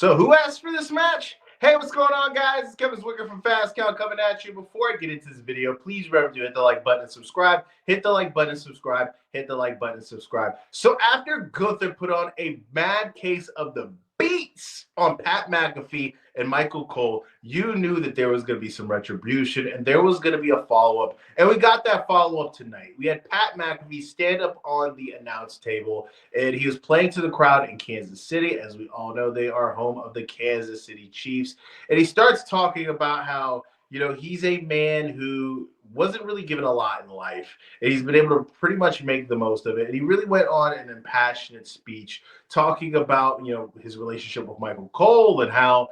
So who asked for this match? Hey, what's going on, guys? It's Kevin Zwicker from Fast Count coming at you. Before I get into this video, please remember to hit the like button and subscribe. Hit the like button and subscribe. Hit the like button and subscribe. So after Gunther put on a mad case of the beats on Pat McAfee and Michael Cole, you knew that there was going to be some retribution and there was going to be a follow-up. And we got that follow-up tonight. We had Pat McAfee stand up on the announce table, and he was playing to the crowd in Kansas City. As we all know, they are home of the Kansas City Chiefs. And he starts talking about how, he's a man who wasn't really given a lot in life, and he's been able to pretty much make the most of it. And he really went on an impassionate speech talking about, his relationship with Michael Cole and how,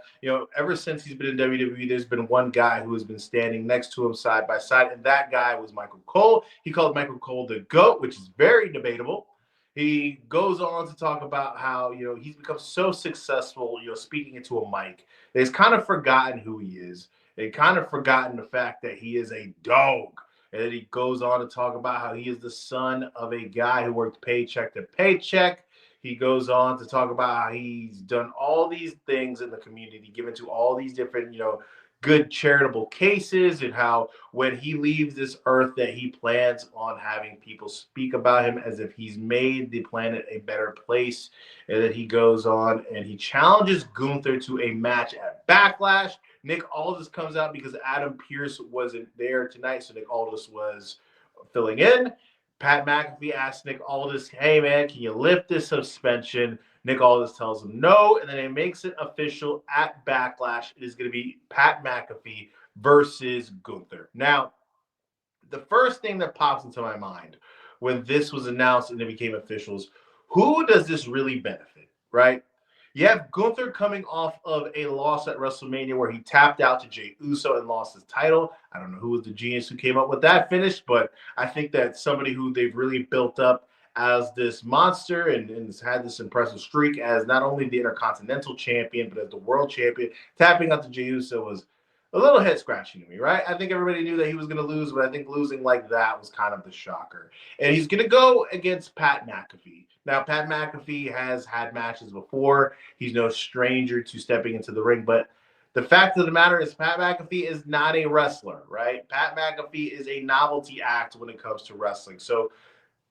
ever since he's been in WWE, there's been one guy who has been standing next to him side by side, and that guy was Michael Cole. He called Michael Cole the GOAT, which is very debatable. He goes on to talk about how, he's become so successful, speaking into a mic, that he's kind of forgotten who he is. They kind of forgotten the fact that he is a dog. And then he goes on to talk about how he is the son of a guy who worked paycheck to paycheck. He goes on to talk about how he's done all these things in the community, given to all these different, good charitable cases, and how when he leaves this earth that he plans on having people speak about him as if he's made the planet a better place. And then he goes on and he challenges Gunther to a match at Backlash. Nick Aldis comes out because Adam Pearce wasn't there tonight, so Nick Aldis was filling in. Pat McAfee asked Nick Aldis, hey man, can you lift this suspension? Nick Aldis tells him no, and then he makes it official at Backlash. It is going to be Pat McAfee versus Gunther. Now, the first thing that pops into my mind when this was announced and it became official is, who does this really benefit, right? You have Gunther coming off of a loss at WrestleMania where he tapped out to Jey Uso and lost his title. I don't know who was the genius who came up with that finish, but I think that somebody who they've really built up as this monster and has had this impressive streak as not only the Intercontinental Champion, but as the World Champion, tapping out to Jey Uso was a little head scratching to me, right? I think everybody knew that he was going to lose, but I think losing like that was kind of the shocker. And he's going to go against Pat McAfee. Now, Pat McAfee has had matches before. He's no stranger to stepping into the ring, but the fact of the matter is Pat McAfee is not a wrestler, right? Pat McAfee is a novelty act when it comes to wrestling. So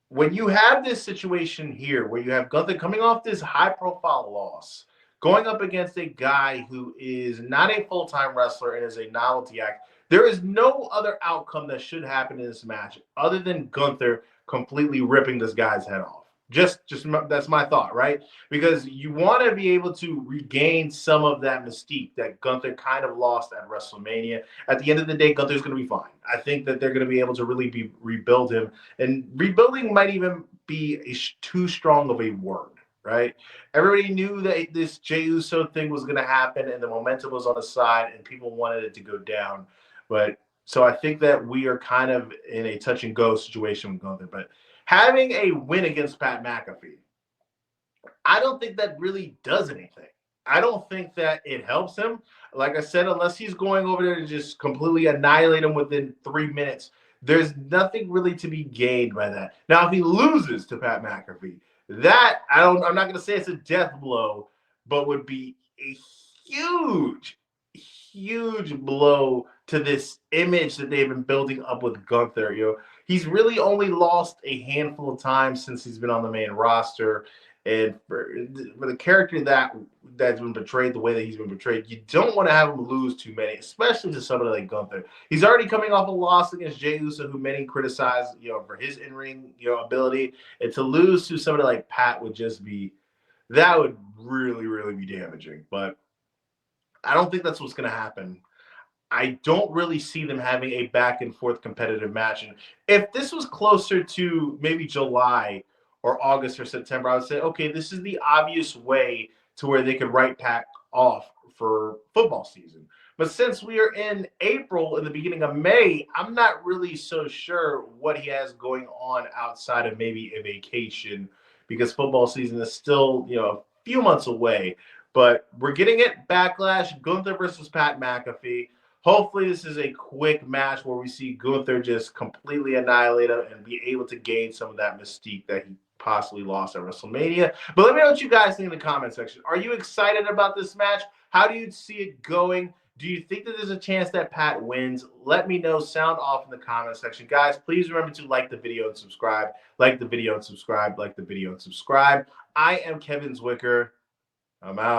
when you have this situation here where you have Gunther coming off this high-profile loss, going up against a guy who is not a full-time wrestler and is a novelty act, there is no other outcome that should happen in this match other than Gunther completely ripping this guy's head off. Just that's my thought, right? Because you want to be able to regain some of that mystique that Gunther kind of lost at WrestleMania. At the end of the day, Gunther's going to be fine. I think that they're going to be able to really rebuild him. And rebuilding might even be too strong of a word, right? Everybody knew that this Jey Uso thing was going to happen and the momentum was on the side and people wanted it to go down. But so I think that we are kind of in a touch and go situation with Gunther. But having a win against Pat McAfee, I don't think that really does anything. I don't think that it helps him. Like I said, unless he's going over there to just completely annihilate him within 3 minutes, there's nothing really to be gained by that. Now, if he loses to Pat McAfee, that I'm not going to say it's a death blow, but would be a huge blow to this image that they've been building up with Gunther. He's really only lost a handful of times since he's been on the main roster. And for the character that's been portrayed the way that he's been portrayed, you don't want to have him lose too many, especially to somebody like Gunther. He's already coming off a loss against Jey Uso, who many criticize, for his in-ring, ability. And to lose to somebody like Pat would really be damaging. But I don't think that's what's going to happen. I don't really see them having a back and forth competitive match. And if this was closer to maybe July or August or September, I would say, okay, this is the obvious way to where they could write Pat off for football season. But since we are in April, in the beginning of May, I'm not really so sure what he has going on outside of maybe a vacation, because football season is still, a few months away. But we're getting it. Backlash, Gunther versus Pat McAfee. Hopefully this is a quick match where we see Gunther just completely annihilate him and be able to gain some of that mystique that he possibly lost at WrestleMania. But let me know what you guys think in the comment section. Are you excited about this match? How do you see it going? Do you think that there's a chance that Pat wins? Let me know. Sound off in the comment section. Guys, please remember to like the video and subscribe. Like the video and subscribe. Like the video and subscribe. I am Kevin Zwicker. I'm out.